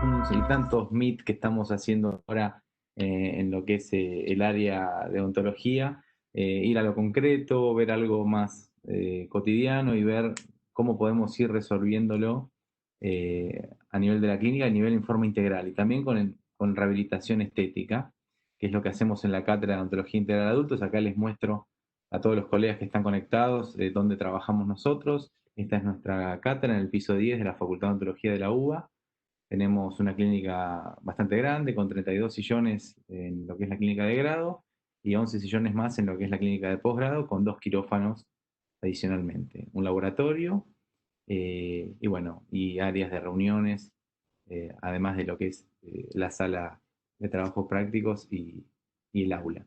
y tantos MIT que estamos haciendo ahora en lo que es el área de odontología, ir a lo concreto, ver algo más cotidiano y ver cómo podemos ir resolviéndolo a nivel de la clínica, a nivel en forma integral y también con rehabilitación estética, que es lo que hacemos en la cátedra de odontología integral de adultos. Acá les muestro a todos los colegas que están conectados dónde trabajamos nosotros. Esta es nuestra cátedra en el piso 10 de la Facultad de Odontología de la UBA. Tenemos una clínica bastante grande con 32 sillones en lo que es la clínica de grado y 11 sillones más en lo que es la clínica de posgrado con 2 quirófanos adicionalmente. Un laboratorio y bueno, y áreas de reuniones, además de lo que es la sala de trabajos prácticos y el aula.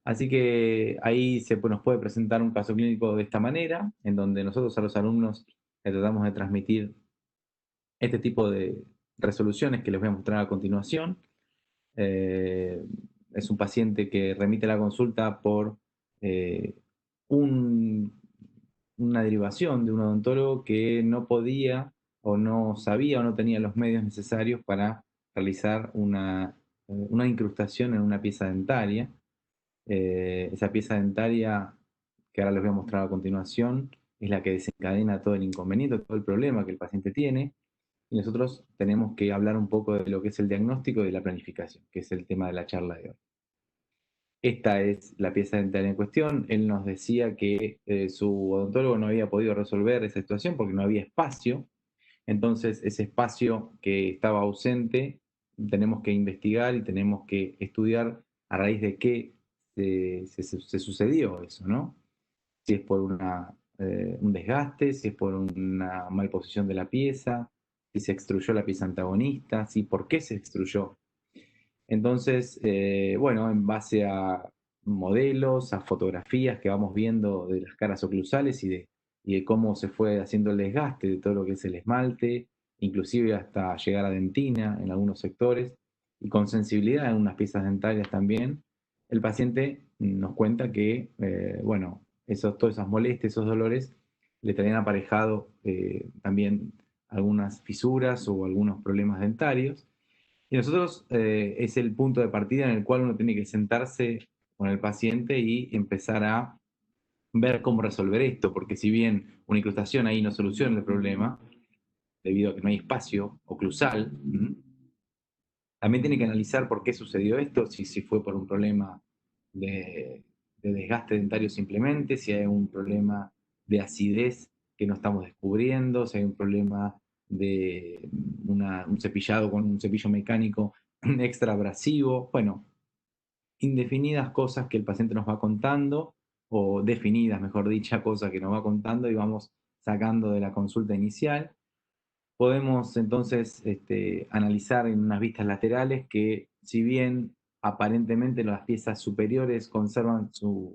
Así que ahí nos puede presentar un caso clínico de esta manera, en donde nosotros a los alumnos le tratamos de transmitir este tipo de resoluciones que les voy a mostrar a continuación. Eh, es un paciente que remite la consulta por eh, un- una derivación de un odontólogo que no podía o no sabía o no tenía los medios necesarios para realizar una incrustación en una pieza dentaria. Esa pieza dentaria que ahora les voy a mostrar a continuación es la que desencadena todo el inconveniente, todo el problema que el paciente tiene. Y nosotros tenemos que hablar un poco de lo que es el diagnóstico y de la planificación, que es el tema de la charla de hoy. Esta es la pieza dentaria en cuestión. Él nos decía que su odontólogo no había podido resolver esa situación porque no había espacio. Entonces, ese espacio que estaba ausente, tenemos que investigar y tenemos que estudiar a raíz de qué se sucedió eso, ¿no? Si es por un desgaste, si es por una malposición de la pieza, si se extruyó la pieza antagonista, si por qué se extruyó. Entonces, bueno, en base a modelos, a fotografías que vamos viendo de las caras oclusales y de cómo se fue haciendo el desgaste de todo lo que es el esmalte, inclusive hasta llegar a dentina en algunos sectores, y con sensibilidad en unas piezas dentarias también, el paciente nos cuenta que, bueno, todas esas molestias, esos dolores, le traían aparejado también algunas fisuras o algunos problemas dentarios. Y nosotros es el punto de partida en el cual uno tiene que sentarse con el paciente y empezar a ver cómo resolver esto, porque si bien una incrustación ahí no soluciona el problema, debido a que no hay espacio oclusal, también tiene que analizar por qué sucedió esto, si fue por un problema de, de desgaste dentario simplemente, si hay un problema de acidez que no estamos descubriendo, si hay un problema de un cepillado con un cepillo mecánico extra abrasivo, bueno, indefinidas cosas que el paciente nos va contando, o definidas, mejor dicha, cosas que nos va contando y vamos sacando de la consulta inicial. Podemos entonces analizar en unas vistas laterales que si bien aparentemente las piezas superiores conservan sus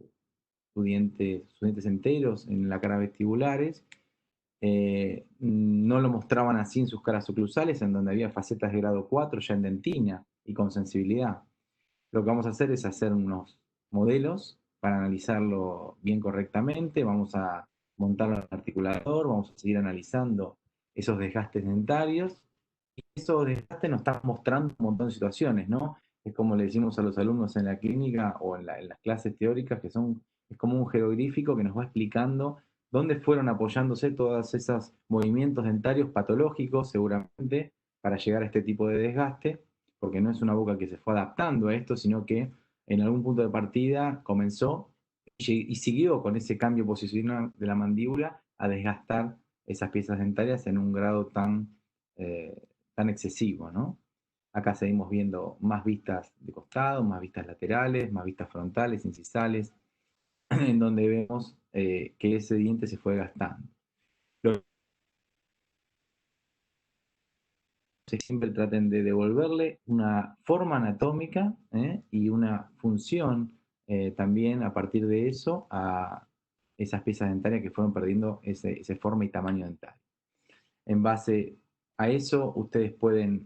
dientes enteros en la cara vestibulares, no lo mostraban así en sus caras oclusales, en donde había facetas de grado 4 ya en dentina y con sensibilidad. Lo que vamos a hacer es hacer unos modelos para analizarlo bien correctamente. Vamos a montar el articulador, vamos a seguir analizando esos desgastes dentarios. Y esos desgastes nos están mostrando un montón de situaciones, ¿no? Es como le decimos a los alumnos en la clínica o en las clases teóricas, es como un jeroglífico que nos va explicando dónde fueron apoyándose todos esos movimientos dentarios patológicos, seguramente, para llegar a este tipo de desgaste, porque no es una boca que se fue adaptando a esto, sino que en algún punto de partida comenzó y siguió con ese cambio posicional de la mandíbula a desgastar esas piezas dentarias en un grado eh, tan excesivo, ¿no? Acá seguimos viendo más vistas de costado, más vistas laterales, más vistas frontales, incisales, en donde vemos que ese diente se fue gastando. Lo que siempre traten de devolverle una forma anatómica y una función también a partir de eso a esas piezas dentarias que fueron perdiendo ese forma y tamaño dentario. En base a eso, ustedes pueden,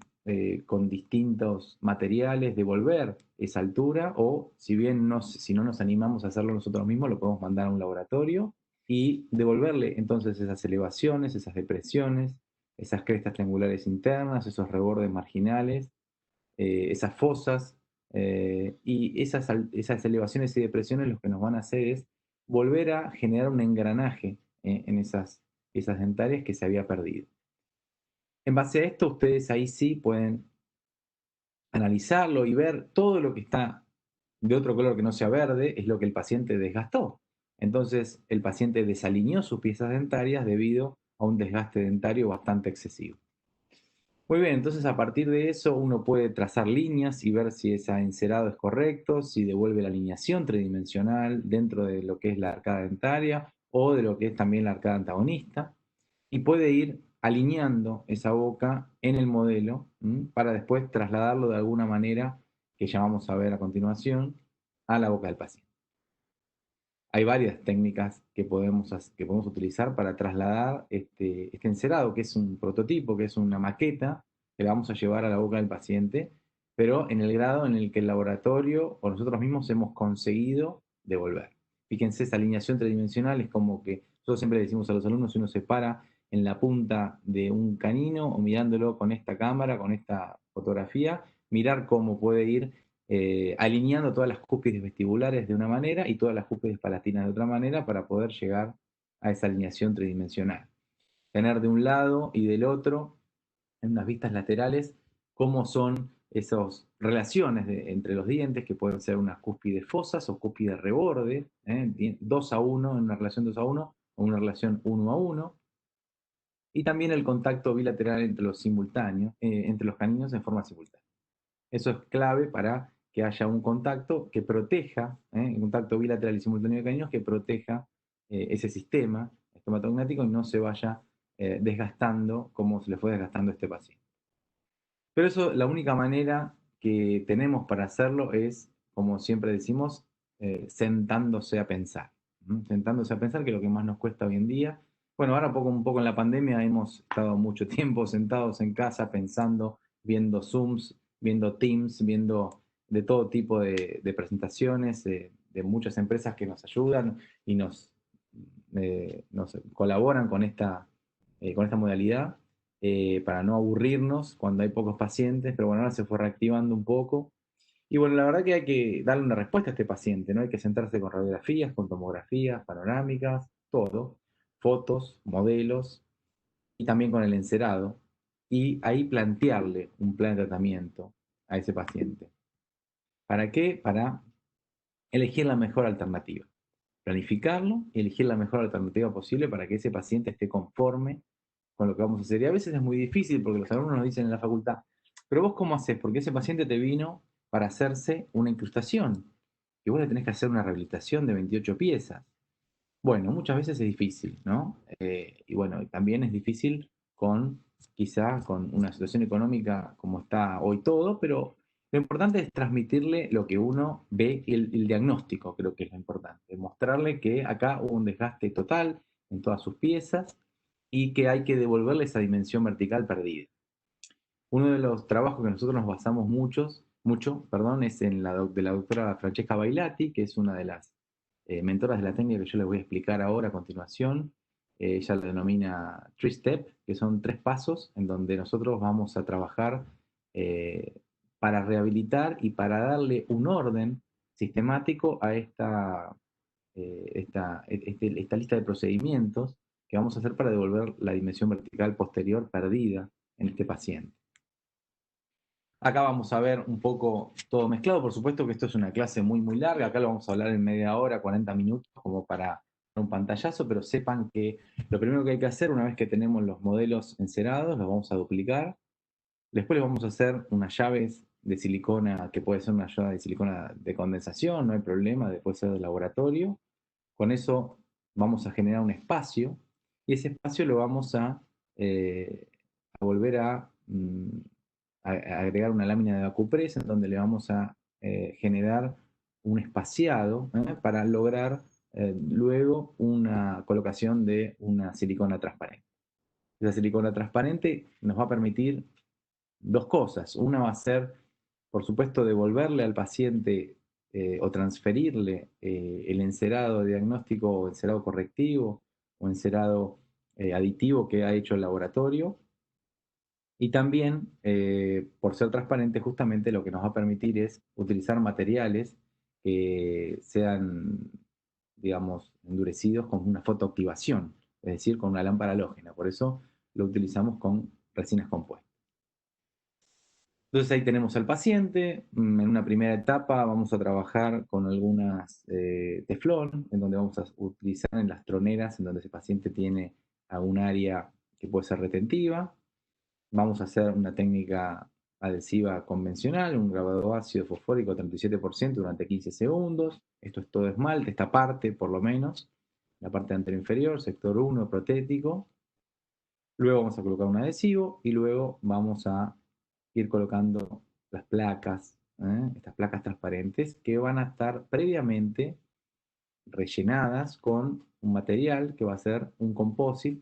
con distintos materiales, devolver esa altura o, si bien si no nos animamos a hacerlo nosotros mismos, lo podemos mandar a un laboratorio y devolverle entonces esas elevaciones, esas depresiones, esas crestas triangulares internas, esos rebordes marginales, esas fosas, y esas elevaciones y depresiones lo que nos van a hacer es volver a generar un engranaje en esas dentarias que se había perdido. En base a esto, ustedes ahí sí pueden analizarlo y ver todo lo que está de otro color que no sea verde, es lo que el paciente desgastó. Entonces, el paciente desalineó sus piezas dentarias debido a un desgaste dentario bastante excesivo. Muy bien, entonces a partir de eso uno puede trazar líneas y ver si ese encerado es correcto, si devuelve la alineación tridimensional dentro de lo que es la arcada dentaria o de lo que es también la arcada antagonista, y puede ir alineando esa boca en el modelo para después trasladarlo de alguna manera, que ya vamos a ver a continuación, a la boca del paciente. Hay varias técnicas que podemos utilizar para trasladar este encerado, que es un prototipo, que es una maqueta, que la vamos a llevar a la boca del paciente, pero en el grado en el que el laboratorio o nosotros mismos hemos conseguido devolver. Fíjense, esa alineación tridimensional es como que nosotros siempre le decimos a los alumnos, si uno se para en la punta de un canino o mirándolo con esta cámara, con esta fotografía, mirar cómo puede ir alineando todas las cúspides vestibulares de una manera y todas las cúspides palatinas de otra manera para poder llegar a esa alineación tridimensional. Tener de un lado y del otro, en unas vistas laterales, cómo son esas relaciones entre los dientes, que pueden ser unas cúspides fosas o cúspides reborde, 2 a 1, en una relación 2 a 1 o una relación 1 a 1, y también el contacto bilateral entre los simultáneos, entre los caninos en forma simultánea. Eso es clave para que haya un contacto que proteja, un contacto bilateral y simultáneo de caninos que proteja ese sistema estomatognático y no se vaya desgastando como se le fue desgastando a este paciente. Pero eso, la única manera que tenemos para hacerlo es, como siempre decimos, sentándose a pensar. Sentándose a pensar, que es lo que más nos cuesta hoy en día. Bueno, ahora un poco en la pandemia hemos estado mucho tiempo sentados en casa pensando, viendo Zooms, viendo Teams, viendo de todo tipo de presentaciones de muchas empresas que nos ayudan y nos colaboran con esta modalidad para no aburrirnos cuando hay pocos pacientes, pero bueno, ahora se fue reactivando un poco. Y bueno, la verdad que hay que darle una respuesta a este paciente, ¿no? Hay que sentarse con radiografías, con tomografías, panorámicas, todo, fotos, modelos y también con el encerado. Y ahí plantearle un plan de tratamiento a ese paciente. ¿Para qué? Para elegir la mejor alternativa. Planificarlo y elegir la mejor alternativa posible para que ese paciente esté conforme con lo que vamos a hacer. Y a veces es muy difícil porque los alumnos nos dicen en la facultad, pero vos cómo haces, porque ese paciente te vino para hacerse una incrustación y vos le tenés que hacer una rehabilitación de 28 piezas. Bueno, muchas veces es difícil, ¿no? Y bueno, también es difícil quizá con una situación económica como está hoy todo, pero lo importante es transmitirle lo que uno ve y el diagnóstico, creo que es lo importante. Mostrarle que acá hubo un desgaste total en todas sus piezas y que hay que devolverle esa dimensión vertical perdida. Uno de los trabajos que nosotros nos basamos mucho, es en de la doctora Francesca Bailati, que es una de las mentoras de la técnica que yo les voy a explicar ahora a continuación. Ella lo denomina Three Step, que son 3 pasos en donde nosotros vamos a trabajar eh, para rehabilitar y para darle un orden sistemático a esta lista de procedimientos que vamos a hacer para devolver la dimensión vertical posterior perdida en este paciente. Acá vamos a ver un poco todo mezclado. Por supuesto que esto es una clase muy larga. Acá lo vamos a hablar en media hora, 40 minutos, como para un pantallazo, pero sepan que lo primero que hay que hacer, una vez que tenemos los modelos encerados, los vamos a duplicar. Después les vamos a hacer unas llaves de silicona, que puede ser una llave de silicona de condensación, no hay problema, puede ser de laboratorio. Con eso vamos a generar un espacio y ese espacio lo vamos a volver a agregar una lámina de vacupress en donde le vamos a generar un espaciado para lograr luego una colocación de una silicona transparente. Esa silicona transparente nos va a permitir 2 cosas. Una va a ser, por supuesto, devolverle al paciente o transferirle el encerado diagnóstico o encerado correctivo o encerado aditivo que ha hecho el laboratorio. Y también, por ser transparente, justamente lo que nos va a permitir es utilizar materiales que sean, digamos, endurecidos con una fotoactivación, es decir, con una lámpara halógena. Por eso lo utilizamos con resinas compuestas. Entonces ahí tenemos al paciente. En una primera etapa vamos a trabajar con algunas teflón, en donde vamos a utilizar en las troneras, en donde ese paciente tiene algún área que puede ser retentiva. Vamos a hacer una técnica adhesiva convencional, un grabado ácido fosfórico 37% durante 15 segundos. Esto es todo esmalte, esta parte por lo menos, la parte anterior inferior, sector 1 protético. Luego vamos a colocar un adhesivo y luego vamos a ir colocando las placas, estas placas transparentes que van a estar previamente rellenadas con un material que va a ser un composite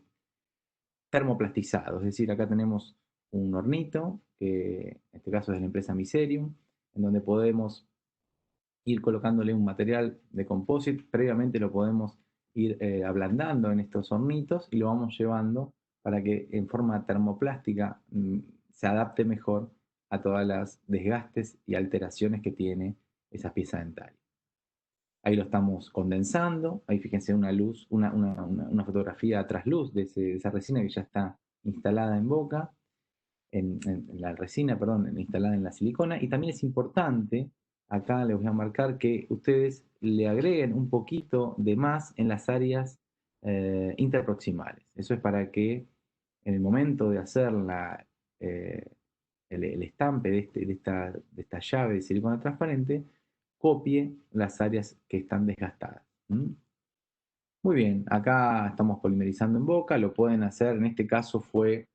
termoplastizado. Es decir, acá tenemos un hornito, que en este caso es de la empresa Miserium, en donde podemos ir colocándole un material de composite. Previamente lo podemos ir ablandando en estos hornitos y lo vamos llevando para que en forma termoplástica se adapte mejor a todas las desgastes y alteraciones que tiene esa pieza dentaria. Ahí lo estamos condensando, ahí fíjense una luz, una fotografía a trasluz de esa resina que ya está instalada en boca, en la resina, perdón, instalada en la silicona. Y también es importante, acá les voy a marcar, que ustedes le agreguen un poquito de más en las áreas interproximales. Eso es para que en el momento de hacer el estampe de esta llave de silicona transparente, copie las áreas que están desgastadas. Muy bien, acá estamos polimerizando en boca, lo pueden hacer, en este caso fue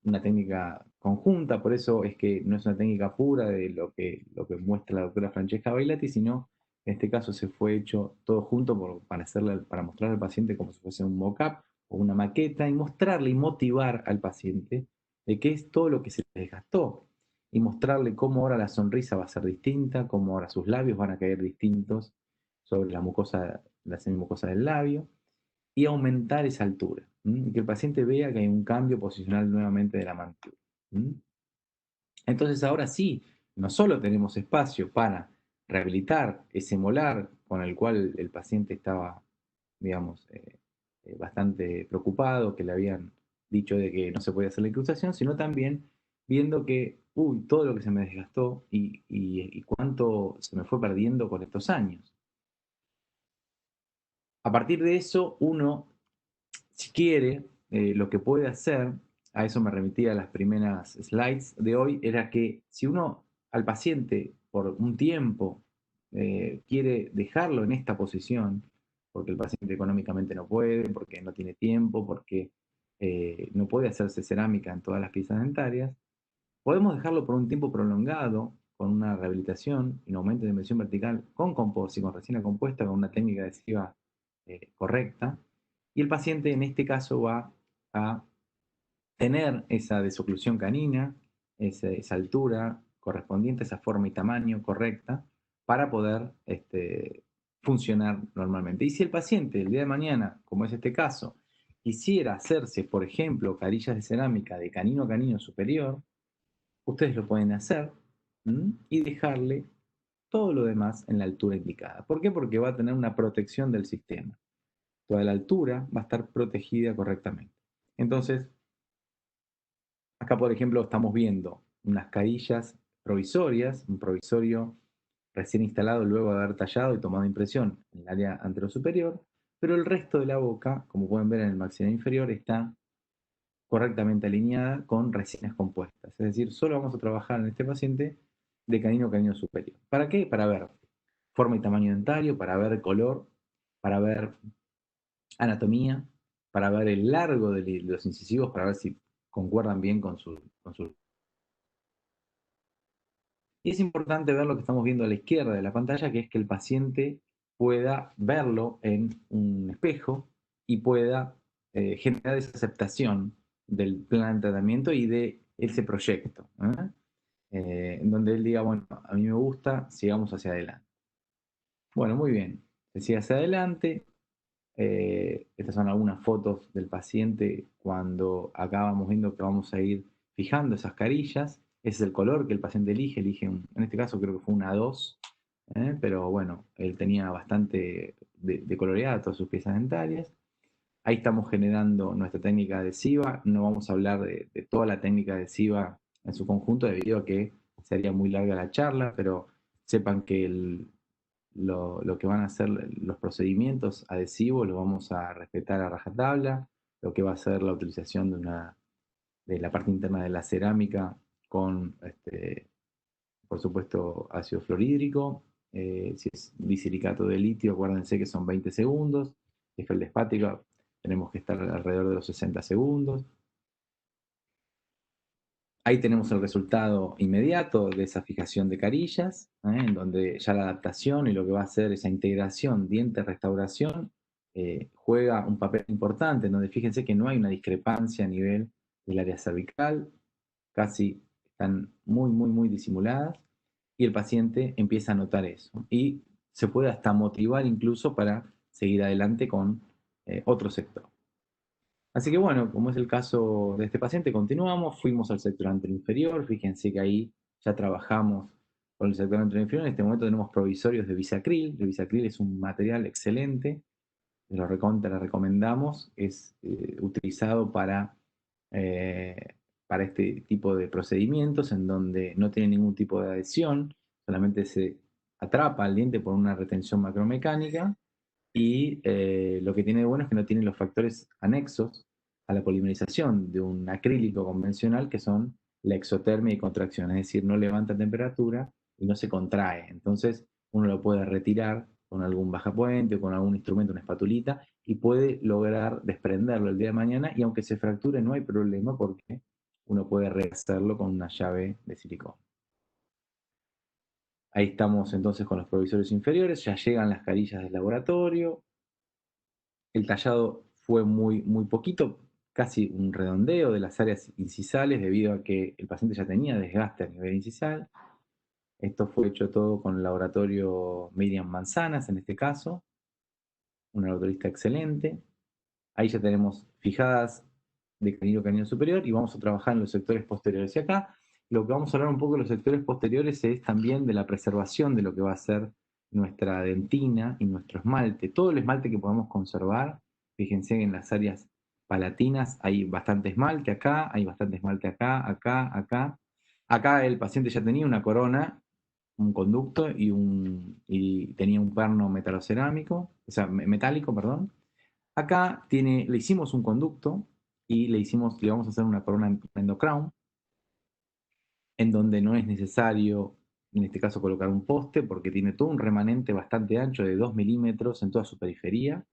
una técnica conjunta, por eso es que no es una técnica pura de lo que muestra la doctora Francesca Bailati, sino en este caso se fue hecho todo junto para mostrarle al paciente como si fuese un mock-up o una maqueta y mostrarle y motivar al paciente de qué es todo lo que se le desgastó y mostrarle cómo ahora la sonrisa va a ser distinta, cómo ahora sus labios van a caer distintos sobre la semimucosa del labio y aumentar esa altura. Y que el paciente vea que hay un cambio posicional nuevamente de la mandíbula. Entonces ahora sí, no solo tenemos espacio para rehabilitar ese molar con el cual el paciente estaba, digamos, bastante preocupado, que le habían dicho de que no se podía hacer la incrustación, sino también viendo que, uy, todo lo que se me desgastó y cuánto se me fue perdiendo con estos años. A partir de eso, uno, si quiere, lo que puede hacer, a eso me remitía a las primeras slides de hoy, era que si uno al paciente por un tiempo quiere dejarlo en esta posición, porque el paciente económicamente no puede, porque no tiene tiempo, porque no puede hacerse cerámica en todas las piezas dentarias, podemos dejarlo por un tiempo prolongado con una rehabilitación y un aumento de inversión vertical con composite, con resina compuesta, con una técnica adhesiva correcta. Y el paciente en este caso va a tener esa desoclusión canina, esa altura correspondiente, esa forma y tamaño correcta para poder funcionar normalmente. Y si el paciente el día de mañana, como es este caso, quisiera hacerse, por ejemplo, carillas de cerámica de canino a canino superior, ustedes lo pueden hacer y dejarle todo lo demás en la altura indicada. ¿Por qué? Porque va a tener una protección del sistema. Toda la altura va a estar protegida correctamente. Entonces, acá por ejemplo estamos viendo unas carillas provisorias, un provisorio recién instalado luego de haber tallado y tomado impresión en el área anterosuperior, pero el resto de la boca, como pueden ver en el maxilar inferior, está correctamente alineada con resinas compuestas. Es decir, solo vamos a trabajar en este paciente de canino a canino superior. ¿Para qué? Para ver forma y tamaño dentario, para ver color, para ver anatomía, para ver el largo de los incisivos, para ver si concuerdan bien con su. Y es importante ver lo que estamos viendo a la izquierda de la pantalla, que es que el paciente pueda verlo en un espejo y pueda generar esa aceptación del plan de tratamiento y de ese proyecto, en donde él diga, bueno, a mí me gusta, sigamos hacia adelante. Bueno, muy bien, se sigue hacia adelante, Estas son algunas fotos del paciente cuando acá vamos viendo que vamos a ir fijando esas carillas. Ese es el color que el paciente elige en este caso creo que fue una 2, pero bueno, él tenía bastante de coloreada todas sus piezas dentarias. Ahí estamos generando nuestra técnica adhesiva. No vamos a hablar de toda la técnica adhesiva en su conjunto debido a que sería muy larga la charla, pero sepan que lo que van a ser los procedimientos adhesivos los vamos a respetar a rajatabla, lo que va a ser la utilización de la parte interna de la cerámica con, por supuesto, ácido fluorhídrico. Si es disilicato de litio, acuérdense que son 20 segundos. Si es feldespática, tenemos que estar alrededor de los 60 segundos. Ahí tenemos el resultado inmediato de esa fijación de carillas, en donde ya la adaptación y lo que va a hacer esa integración diente-restauración juega un papel importante, en donde fíjense que no hay una discrepancia a nivel del área cervical, casi están muy, muy, muy disimuladas, y el paciente empieza a notar eso. Y se puede hasta motivar incluso para seguir adelante con otro sector. Así que bueno, como es el caso de este paciente, continuamos, fuimos al sector anterior-inferior, fíjense que ahí ya trabajamos con el sector anterior-inferior, en este momento tenemos provisorios de bisacril, el bisacril es un material excelente, lo recontra recomendamos, es utilizado para este tipo de procedimientos en donde no tiene ningún tipo de adhesión, solamente se atrapa al diente por una retención macromecánica y lo que tiene de bueno es que no tiene los factores anexos a la polimerización de un acrílico convencional, que son la exotermia y contracción, es decir, no levanta temperatura y no se contrae. Entonces uno lo puede retirar con algún bajapuente o con algún instrumento, una espatulita, y puede lograr desprenderlo el día de mañana, y aunque se fracture no hay problema porque uno puede rehacerlo con una llave de silicona. Ahí estamos entonces con los provisorios inferiores, ya llegan las carillas del laboratorio. El tallado fue muy, muy poquito, casi un redondeo de las áreas incisales debido a que el paciente ya tenía desgaste a nivel incisal. Esto fue hecho todo con el laboratorio Miriam Manzanas, en este caso, un laboratorista excelente. Ahí ya tenemos fijadas de canino superior y vamos a trabajar en los sectores posteriores. Y acá lo que vamos a hablar un poco de los sectores posteriores es también de la preservación de lo que va a ser nuestra dentina y nuestro esmalte. Todo el esmalte que podamos conservar, fíjense en las áreas palatinas hay bastante esmalte acá, hay bastante esmalte acá, acá, acá. Acá el paciente ya tenía una corona, un conducto y tenía un perno metalocerámico, o sea, metálico, perdón. Acá le hicimos un conducto y le vamos a hacer una corona endocrown, en donde no es necesario, en este caso, colocar un poste, porque tiene todo un remanente bastante ancho de 2 milímetros en toda su periferia.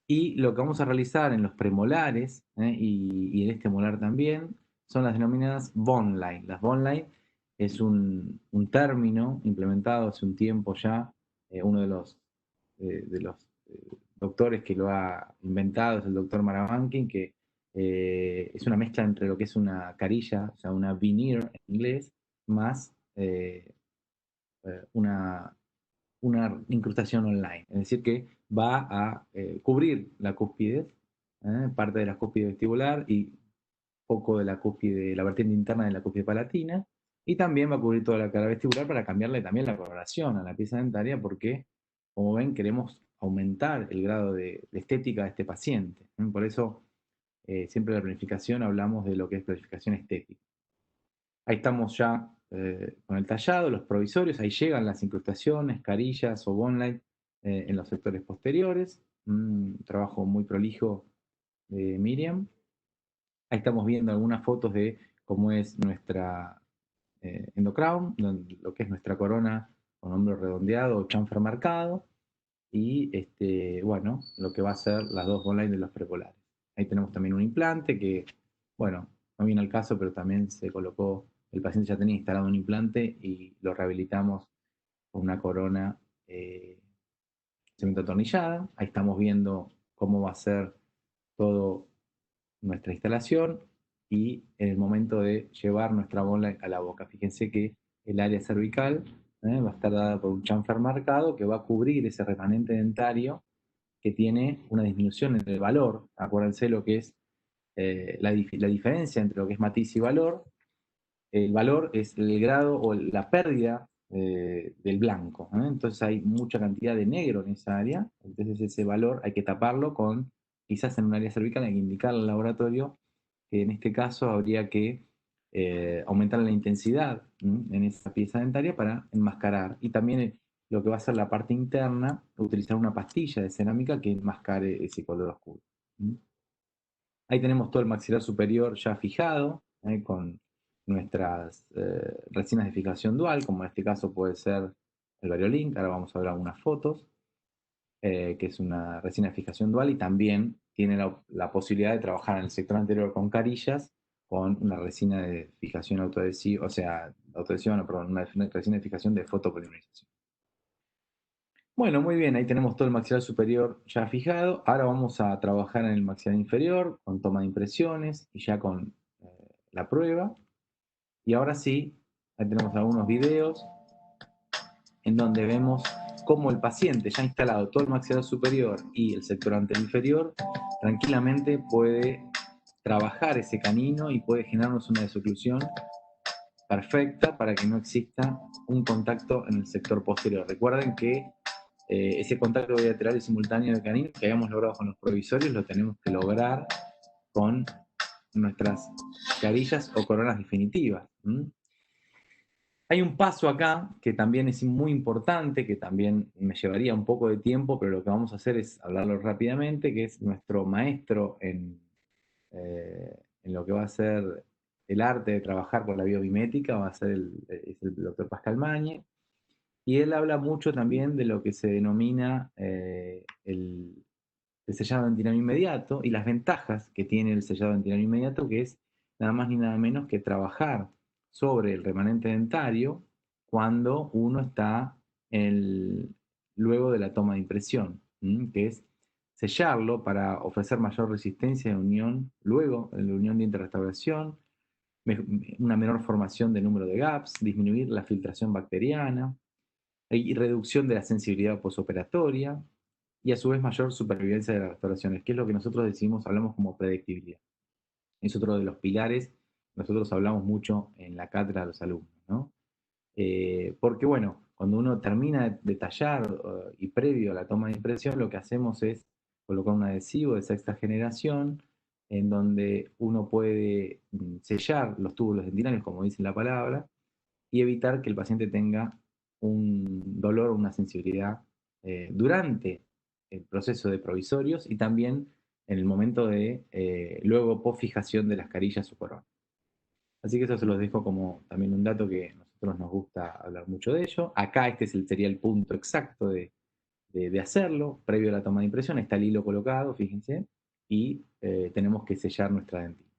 Y lo que vamos a realizar en los premolares y en este molar también son las denominadas bone line. Las bone line es un término implementado hace un tiempo ya, uno de los doctores que lo ha inventado es el doctor Maravankin, que es una mezcla entre lo que es una carilla, o sea, una veneer en inglés, más una incrustación online, es decir, que va a cubrir la cúspide, parte de la cúspide vestibular y poco de la cúspide, la vertiente interna de la cúspide palatina, y también va a cubrir toda la cara vestibular para cambiarle también la coloración a la pieza dentaria, porque, como ven, queremos aumentar el grado de estética de este paciente. Por eso, siempre en la planificación hablamos de lo que es planificación estética. Ahí estamos ya con el tallado, los provisorios, ahí llegan las incrustaciones, carillas o bone en los sectores posteriores. Un trabajo muy prolijo de Miriam. Ahí estamos viendo algunas fotos de cómo es nuestra endocrown, lo que es nuestra corona con hombro redondeado o chanfer marcado. Y bueno, lo que va a ser las dos bone de los prepolares. Ahí tenemos también un implante que, bueno, no viene al caso, pero también se colocó, el paciente ya tenía instalado un implante y lo rehabilitamos con una corona cemento atornillada. Ahí estamos viendo cómo va a ser todo nuestra instalación y en el momento de llevar nuestra bola a la boca. Fíjense que el área cervical va a estar dada por un chanfer marcado que va a cubrir ese remanente dentario que tiene una disminución en el valor. Acuérdense lo que es la diferencia entre lo que es matiz y valor. El valor es el grado o la pérdida del blanco, ¿eh? Entonces hay mucha cantidad de negro en esa área, entonces ese valor hay que taparlo con, quizás en un área cervical hay que indicar al laboratorio que en este caso habría que aumentar la intensidad en esa pieza dentaria para enmascarar. Y también lo que va a ser la parte interna, utilizar una pastilla de cerámica que enmascare ese color oscuro. Ahí tenemos todo el maxilar superior ya fijado, con nuestras resinas de fijación dual, como en este caso puede ser el Variolink. Ahora vamos a ver algunas fotos, que es una resina de fijación dual y también tiene la posibilidad de trabajar en el sector anterior con carillas, con una resina de fijación autoadhesiva, o sea, autoadhesiva, no, perdón, una resina de fijación de fotopolimerización. Bueno, muy bien, ahí tenemos todo el maxilar superior ya fijado. Ahora vamos a trabajar en el maxilar inferior con toma de impresiones y ya con la prueba. Y ahora sí, ahí tenemos algunos videos en donde vemos cómo el paciente ya ha instalado todo el maxilar superior y el sector anteroinferior tranquilamente puede trabajar ese canino y puede generarnos una desoclusión perfecta para que no exista un contacto en el sector posterior. Recuerden que ese contacto bilateral y simultáneo de canino que habíamos logrado con los provisorios lo tenemos que lograr con nuestras carillas o coronas definitivas. Hay un paso acá que también es muy importante, que también me llevaría un poco de tiempo, pero lo que vamos a hacer es hablarlo rápidamente, que es nuestro maestro en lo que va a ser el arte de trabajar con la biomimética, va a ser es el doctor Pascal Magne, y él habla mucho también de lo que se denomina el sellado antinano inmediato y las ventajas que tiene el sellado antinano inmediato, que es nada más ni nada menos que trabajar sobre el remanente dentario cuando uno está luego de la toma de impresión, que es sellarlo para ofrecer mayor resistencia de unión, luego de la unión diente-restauración, una menor formación de número de gaps, disminuir la filtración bacteriana, y reducción de la sensibilidad posoperatoria, y a su vez mayor supervivencia de las restauraciones, que es lo que nosotros decimos, hablamos como predictibilidad. Es otro de los pilares, nosotros hablamos mucho en la cátedra de los alumnos, ¿no? Porque bueno, cuando uno termina de tallar y previo a la toma de impresión, lo que hacemos es colocar un adhesivo de sexta generación, en donde uno puede sellar los túbulos dentinarios, como dice la palabra, y evitar que el paciente tenga un dolor o una sensibilidad durante el proceso de provisorios y también en el momento de luego posfijación de las carillas o coronas. Así que eso se los dejo como también un dato que a nosotros nos gusta hablar mucho de ello. Acá sería el punto exacto de hacerlo, previo a la toma de impresión. Está el hilo colocado, fíjense, y tenemos que sellar nuestra dentina.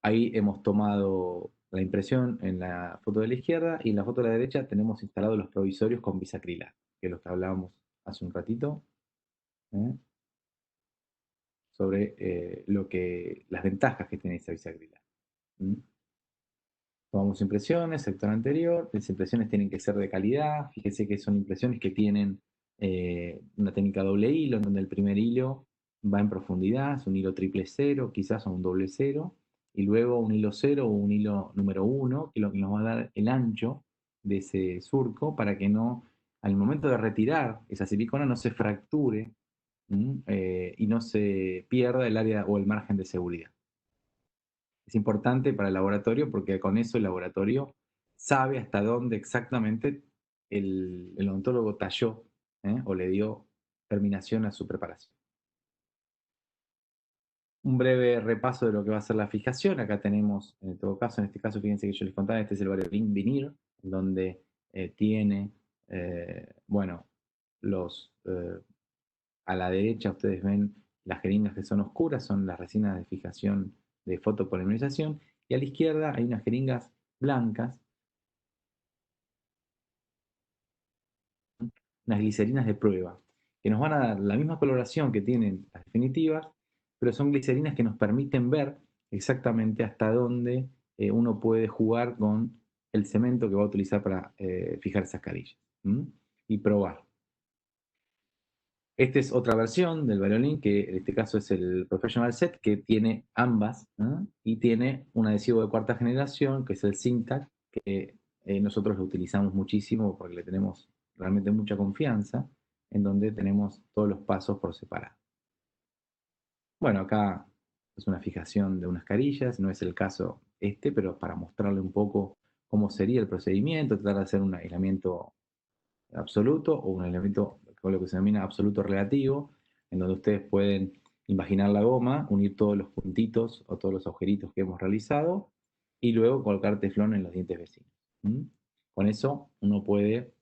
Ahí hemos tomado la impresión en la foto de la izquierda y en la foto de la derecha tenemos instalados los provisorios con bisacrilato, que es lo que hablábamos hace un ratito, ¿eh? Sobre las ventajas que tiene esa bisacrilato. Tomamos impresiones, sector anterior, las impresiones tienen que ser de calidad, fíjense que son impresiones que tienen una técnica doble hilo, en donde el primer hilo va en profundidad, es un hilo triple cero, quizás o un doble cero, y luego un hilo cero o un hilo número uno, que es lo que nos va a dar el ancho de ese surco para que no, al momento de retirar esa silicona, no se fracture y no se pierda el área o el margen de seguridad. Es importante para el laboratorio porque con eso el laboratorio sabe hasta dónde exactamente el odontólogo talló o le dio terminación a su preparación. Un breve repaso de lo que va a ser la fijación. Acá tenemos, en todo caso, en este caso, fíjense que yo les contaba, este es el Variolink Veneer, donde tiene, bueno, a la derecha ustedes ven las jeringas que son oscuras, son las resinas de fijación de fotopolimerización, y a la izquierda hay unas jeringas blancas, unas glicerinas de prueba, que nos van a dar la misma coloración que tienen las definitivas, pero son glicerinas que nos permiten ver exactamente hasta dónde uno puede jugar con el cemento que va a utilizar para fijar esas carillas y probar. Esta es otra versión del Violin, que en este caso es el Professional Set, que tiene ambas, ¿no? Y tiene un adhesivo de cuarta generación, que es el Syntac, que nosotros lo utilizamos muchísimo porque le tenemos realmente mucha confianza, en donde tenemos todos los pasos por separado. Bueno, acá es una fijación de unas carillas, no es el caso este, pero para mostrarle un poco cómo sería el procedimiento, tratar de hacer un aislamiento absoluto o un aislamiento con lo que se denomina absoluto relativo, en donde ustedes pueden imaginar la goma, unir todos los puntitos o todos los agujeritos que hemos realizado y luego colocar teflón en los dientes vecinos. ¿Mm? Con eso uno puede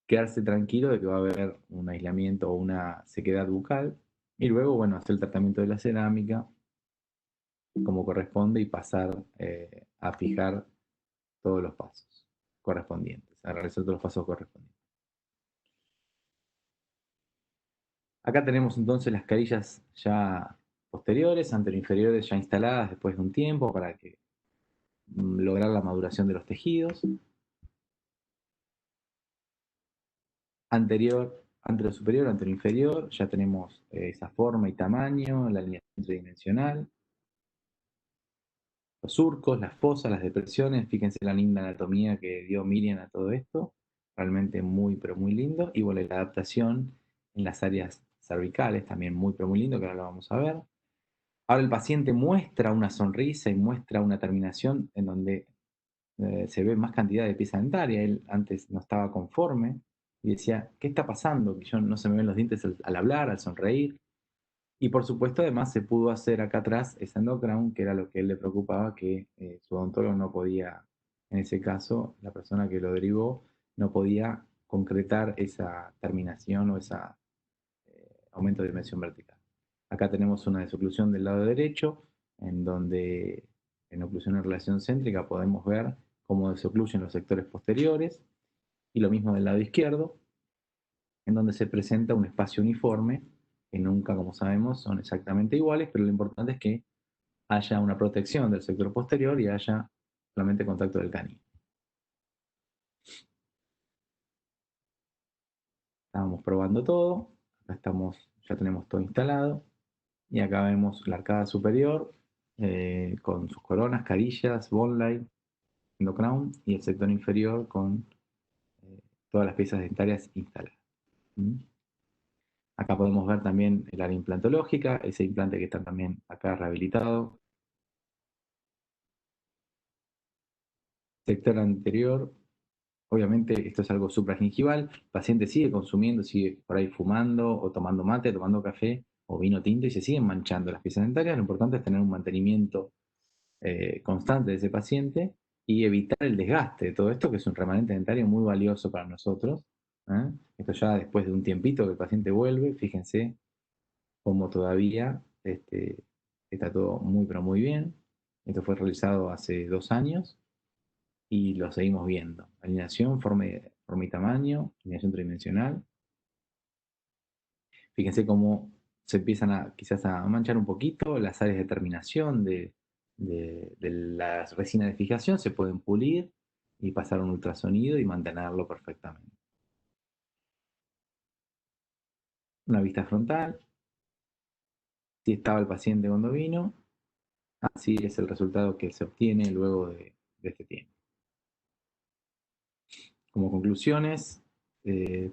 quedarse tranquilo de que va a haber un aislamiento o una sequedad bucal y luego, bueno, hacer el tratamiento de la cerámica como corresponde y pasar a fijar todos los pasos correspondientes, a realizar todos los pasos correspondientes. Acá tenemos entonces las carillas ya posteriores, anteroinferiores ya instaladas después de un tiempo para que lograr la maduración de los tejidos. Anterior superior, anterior inferior, ya tenemos esa forma y tamaño, la alineación tridimensional, los surcos, las fosas, las depresiones, fíjense la linda anatomía que dio Miriam a todo esto, realmente muy pero muy lindo, y bueno, la adaptación en las áreas cervicales, también muy pero muy lindo, que ahora lo vamos a ver. Ahora el paciente muestra una sonrisa y muestra una terminación en donde se ve más cantidad de pieza dentaria. Él antes no estaba conforme y decía, ¿qué está pasando? Que yo no se me ven los dientes al hablar, al sonreír. Y por supuesto, además, se pudo hacer acá atrás esa endoground, que era lo que a él le preocupaba, que su odontólogo no podía, en ese caso, la persona que lo derivó, no podía concretar esa terminación o ese aumento de dimensión vertical. Acá tenemos una desoclusión del lado derecho, en donde en oclusión en relación céntrica podemos ver cómo desocluyen los sectores posteriores, y lo mismo del lado izquierdo, en donde se presenta un espacio uniforme, que nunca, como sabemos, son exactamente iguales, pero lo importante es que haya una protección del sector posterior y haya solamente contacto del canino. Estábamos probando todo, acá estamos, ya tenemos todo instalado, y acá vemos la arcada superior con sus coronas, carillas, bone line, endocrown, y el sector inferior con eh, todas las piezas dentarias instaladas. ¿Mm? Acá podemos ver también el área implantológica, ese implante que está también acá rehabilitado. Sector anterior, obviamente esto es algo supragingival, el paciente sigue consumiendo, sigue por ahí fumando o tomando mate, tomando café o vino tinto y se siguen manchando las piezas dentarias. Lo importante es tener un mantenimiento constante de ese paciente y evitar el desgaste de todo esto, que es un remanente dentario muy valioso para nosotros. ¿Eh? Esto ya después de un tiempito que el paciente vuelve, fíjense cómo todavía está todo muy, pero muy bien. Esto fue realizado hace 2 años y lo seguimos viendo. Alineación, forma y tamaño, alineación tridimensional. Fíjense cómo se empiezan quizás a manchar un poquito las áreas de terminación de la resina de fijación, se pueden pulir y pasar un ultrasonido y mantenerlo perfectamente. Una vista frontal, si estaba el paciente cuando vino, así es el resultado que se obtiene luego de este tiempo. Como conclusiones,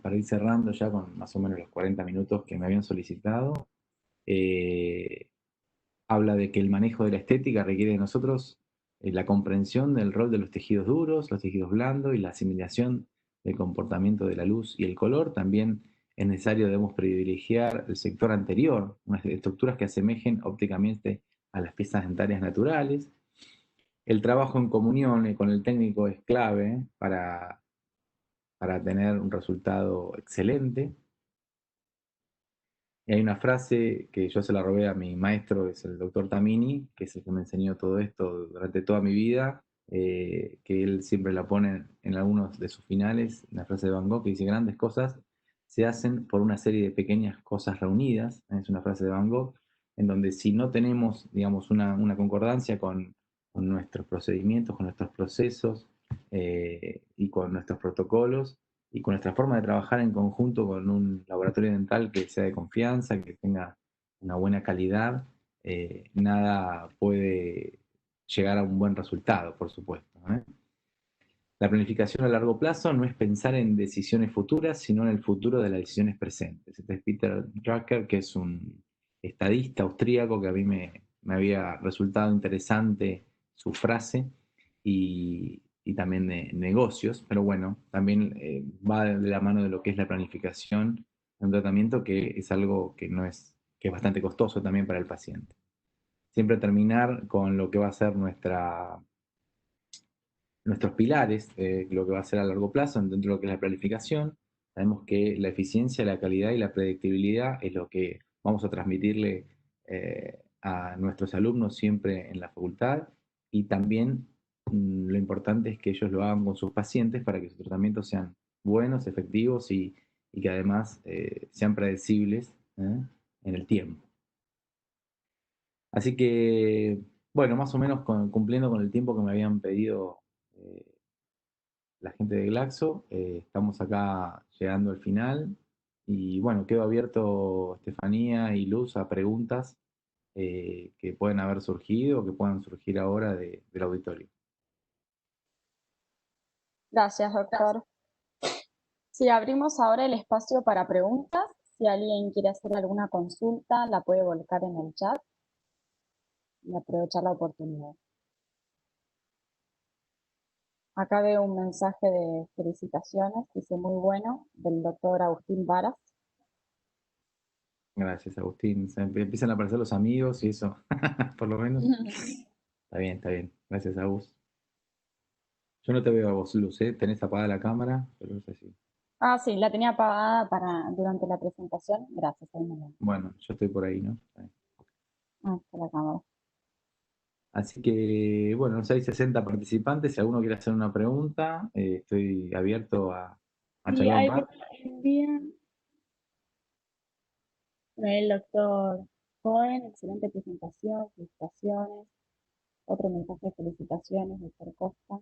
para ir cerrando ya con más o menos los 40 minutos que me habían solicitado, eh, habla de que el manejo de la estética requiere de nosotros la comprensión del rol de los tejidos duros, los tejidos blandos y la asimilación del comportamiento de la luz y el color. También es necesario, debemos privilegiar el sector anterior, unas estructuras que asemejen ópticamente a las piezas dentarias naturales. El trabajo en comunión con el técnico es clave para tener un resultado excelente. Y hay una frase que yo se la robé a mi maestro, que es el doctor Tamini, que es el que me enseñó todo esto durante toda mi vida, que él siempre la pone en algunos de sus finales, una frase de Van Gogh que dice, grandes cosas se hacen por una serie de pequeñas cosas reunidas. Es una frase de Van Gogh, en donde si no tenemos, digamos, una concordancia con nuestros procedimientos, con nuestros procesos y con nuestros protocolos, y con nuestra forma de trabajar en conjunto con un laboratorio dental que sea de confianza, que tenga una buena calidad, nada puede llegar a un buen resultado, por supuesto, ¿eh? La planificación a largo plazo no es pensar en decisiones futuras, sino en el futuro de las decisiones presentes. Este es Peter Drucker, que es un estadista austríaco que a mí me había resultado interesante su frase y también de negocios, pero bueno, también va de la mano de lo que es la planificación de un tratamiento que es algo que no es, que es bastante costoso también para el paciente. Siempre terminar con lo que va a ser nuestros pilares, lo que va a ser a largo plazo dentro de lo que es la planificación. Sabemos que la eficiencia, la calidad y la predictibilidad es lo que vamos a transmitirle a nuestros alumnos siempre en la facultad y también lo importante es que ellos lo hagan con sus pacientes para que sus tratamientos sean buenos, efectivos y que además sean predecibles en el tiempo. Así que, bueno, más o menos cumpliendo con el tiempo que me habían pedido eh, la gente de Glaxo. Estamos acá llegando al final. Y bueno, quedo abierto, Estefanía y Luz, a preguntas que pueden haber surgido o que puedan surgir ahora del auditorio. Gracias, doctor. Si abrimos ahora el espacio para preguntas, si alguien quiere hacer alguna consulta, la puede volcar en el chat y aprovechar la oportunidad. Acá veo un mensaje de felicitaciones, dice muy bueno, del doctor Agustín Varas. Gracias, Agustín. Se empiezan a aparecer los amigos y eso, por lo menos. Está bien, está bien. Gracias, Agus. Yo no te veo a vos, Luz, ¿eh? Tenés apagada la cámara, pero es así. Ah, sí, la tenía apagada durante la presentación. Gracias, ahí me Bueno, yo estoy por ahí, ¿no? Está bien. está la cámara. Así que, bueno, hay 60 participantes. Si alguno quiere hacer una pregunta, estoy abierto a Sí, charlar un hay por rato. bien. El doctor Cohen, excelente presentación, felicitaciones. Otro mensaje de felicitaciones, doctor Costa.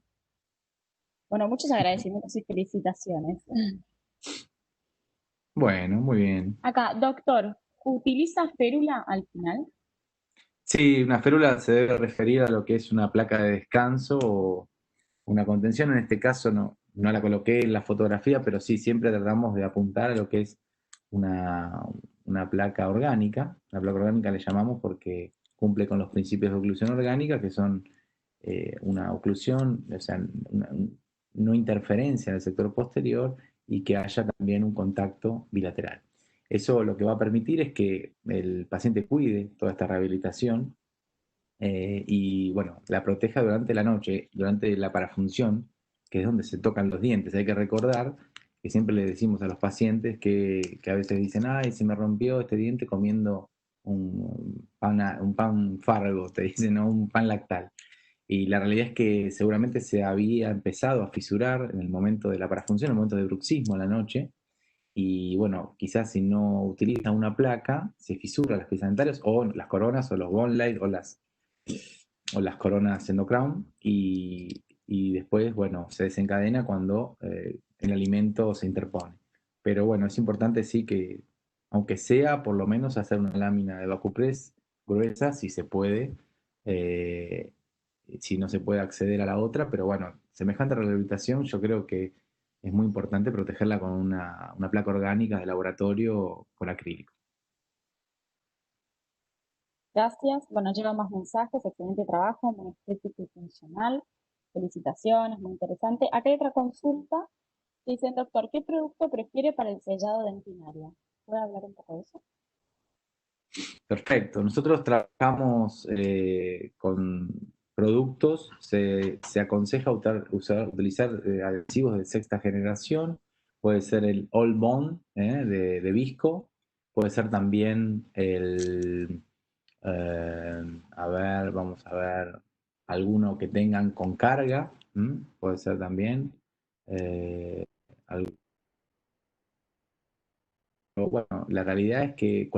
Bueno, muchos agradecimientos y felicitaciones. Bueno, muy bien. Acá, doctor, ¿utiliza férula al final? Sí, una férula se debe referir a lo que es una placa de descanso o una contención. En este caso no la coloqué en la fotografía, pero sí, siempre tratamos de apuntar a lo que es una, una placa orgánica. La placa orgánica le llamamos porque cumple con los principios de oclusión orgánica, que son una oclusión, o sea, no interferencia en el sector posterior y que haya también un contacto bilateral. Eso lo que va a permitir es que el paciente cuide toda esta rehabilitación y bueno, la proteja durante la noche, durante la parafunción, que es donde se tocan los dientes. Hay que recordar que siempre le decimos a los pacientes que a veces dicen, ay, se me rompió este diente comiendo un pan fargo, te dicen, ¿no? Un pan lactal. Y la realidad es que seguramente se había empezado a fisurar en el momento de la parafunción, en el momento de bruxismo a la noche, y bueno, quizás si no utiliza una placa, se fisura las piezas dentarias o las coronas o los bone light o las coronas endocrown y después, bueno, se desencadena cuando el alimento se interpone. Pero bueno, es importante sí que, aunque sea por lo menos hacer una lámina de vacupress gruesa, si se puede, eh, si no se puede acceder a la otra, pero bueno, semejante rehabilitación yo creo que es muy importante protegerla con una placa orgánica de laboratorio con acrílico. Gracias. Bueno, lleva más mensajes, excelente trabajo, muy estético y funcional. Felicitaciones, muy interesante. Acá hay otra consulta. Dicen, doctor, ¿qué producto prefiere para el sellado dentinario? ¿Puede hablar un poco de eso? Perfecto. Nosotros trabajamos con productos, se aconseja utilizar adhesivos de sexta generación, puede ser el All Bond de Visco, puede ser también a ver, vamos a ver, alguno que tengan con carga, puede ser también. eh, bueno, la realidad es que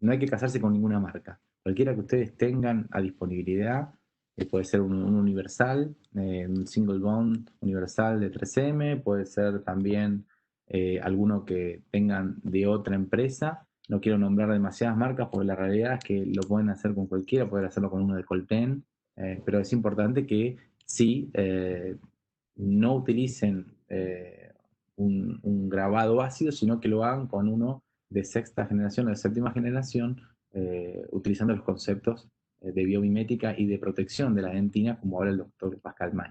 no hay que casarse con ninguna marca. Cualquiera que ustedes tengan a disponibilidad puede ser un universal, un single bond universal de 3M, puede ser también alguno que tengan de otra empresa. No quiero nombrar demasiadas marcas porque la realidad es que lo pueden hacer con cualquiera, pueden hacerlo con uno de Colten, pero es importante que sí no utilicen un grabado ácido, sino que lo hagan con uno de sexta generación o de séptima generación, utilizando los conceptos de biomimética y de protección de la dentina, como habla el doctor Pascal May.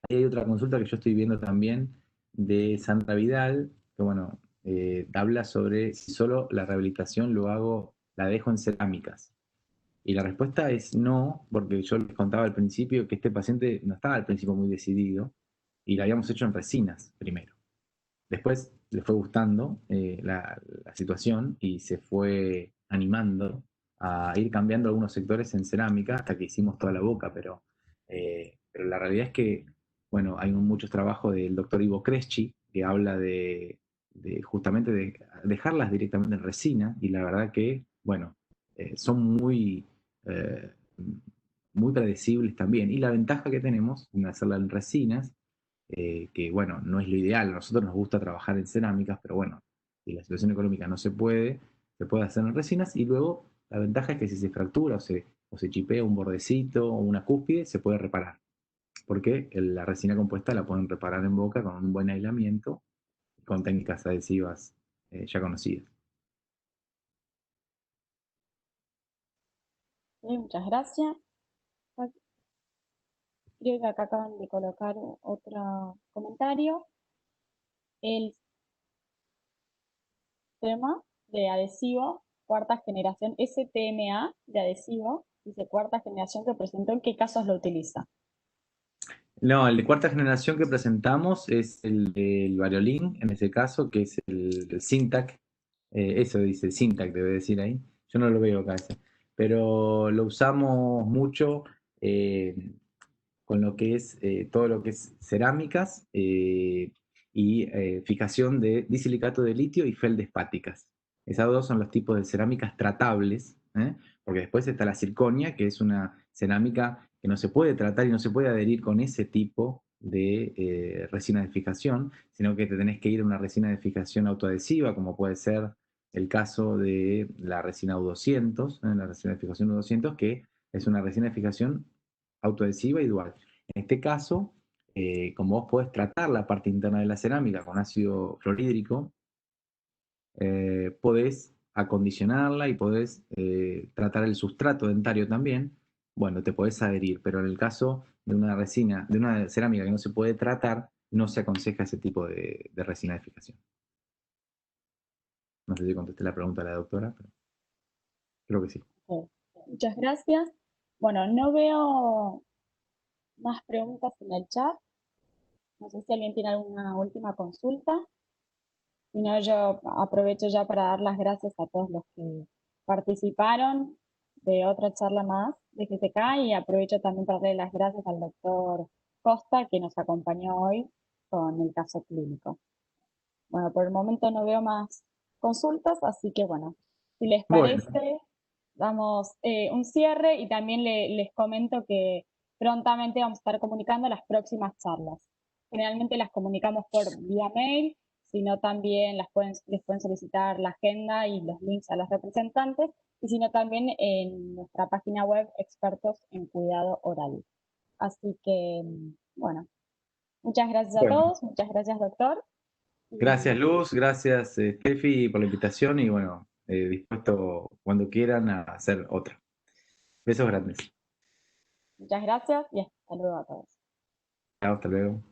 Hay otra consulta que yo estoy viendo también de Sandra Vidal, que bueno, habla sobre si solo la rehabilitación la dejo en cerámicas. Y la respuesta es no, porque yo les contaba al principio que este paciente no estaba al principio muy decidido y lo habíamos hecho en resinas primero. Después le fue gustando la situación y se fue animando a ir cambiando algunos sectores en cerámica hasta que hicimos toda la boca, pero la realidad es que, bueno, hay muchos trabajos del doctor Ivo Cresci que habla de justamente de dejarlas directamente en resina y la verdad que, bueno, son eh, muy predecibles también. Y la ventaja que tenemos en hacerla en resinas que bueno, no es lo ideal. A nosotros nos gusta trabajar en cerámicas, pero bueno, si la situación económica no se puede hacer en resinas y luego la ventaja es que si se fractura o se chipea un bordecito o una cúspide, se puede reparar, porque la resina compuesta la pueden reparar en boca con un buen aislamiento, con técnicas adhesivas ya conocidas. Muchas gracias. Creo que acá acaban de colocar otro comentario. El tema de adhesivo, cuarta generación, STMA de adhesivo, dice cuarta generación que presentó, ¿en qué casos lo utiliza? No, el de cuarta generación que presentamos es el del Variolin, en ese caso, que es el Syntac. Eso dice, Syntac debe decir ahí. Yo no lo veo acá ese. Pero lo usamos mucho eh, con lo que es todo lo que es cerámicas y fijación de disilicato de litio y feldespáticas. Esas dos son los tipos de cerámicas tratables, porque después está la circonia, que es una cerámica que no se puede tratar y no se puede adherir con ese tipo de resina de fijación, sino que te tenés que ir a una resina de fijación autoadhesiva, como puede ser el caso de la resina U200, la resina de fijación U200, que es una resina de fijación autoadhesiva y dual. En este caso, como vos podés tratar la parte interna de la cerámica con ácido fluorhídrico, podés acondicionarla y podés tratar el sustrato dentario también. Bueno, te podés adherir, pero en el caso de una resina, de una cerámica que no se puede tratar, no se aconseja ese tipo de resina de fijación. No sé si contesté la pregunta de la doctora, pero creo que sí. Muchas gracias. Bueno, no veo más preguntas en el chat. No sé si alguien tiene alguna última consulta. Si no, yo aprovecho ya para dar las gracias a todos los que participaron de otra charla más de GTK y aprovecho también para darle las gracias al doctor Costa que nos acompañó hoy con el caso clínico. Bueno, por el momento no veo más consultas, así que bueno, si les Bueno, parece, damos un cierre y también les comento que prontamente vamos a estar comunicando las próximas charlas. Generalmente las comunicamos por vía mail, sino también les pueden solicitar la agenda y los links a los representantes, y sino también en nuestra página web Expertos en Cuidado Oral. Así que, bueno, muchas gracias a bueno. todos, muchas gracias doctor. Gracias Y Luz, gracias Steffi por la invitación y bueno, dispuesto cuando quieran a hacer otra. Besos grandes. muchas gracias y hasta luego a todos. Chao, hasta luego.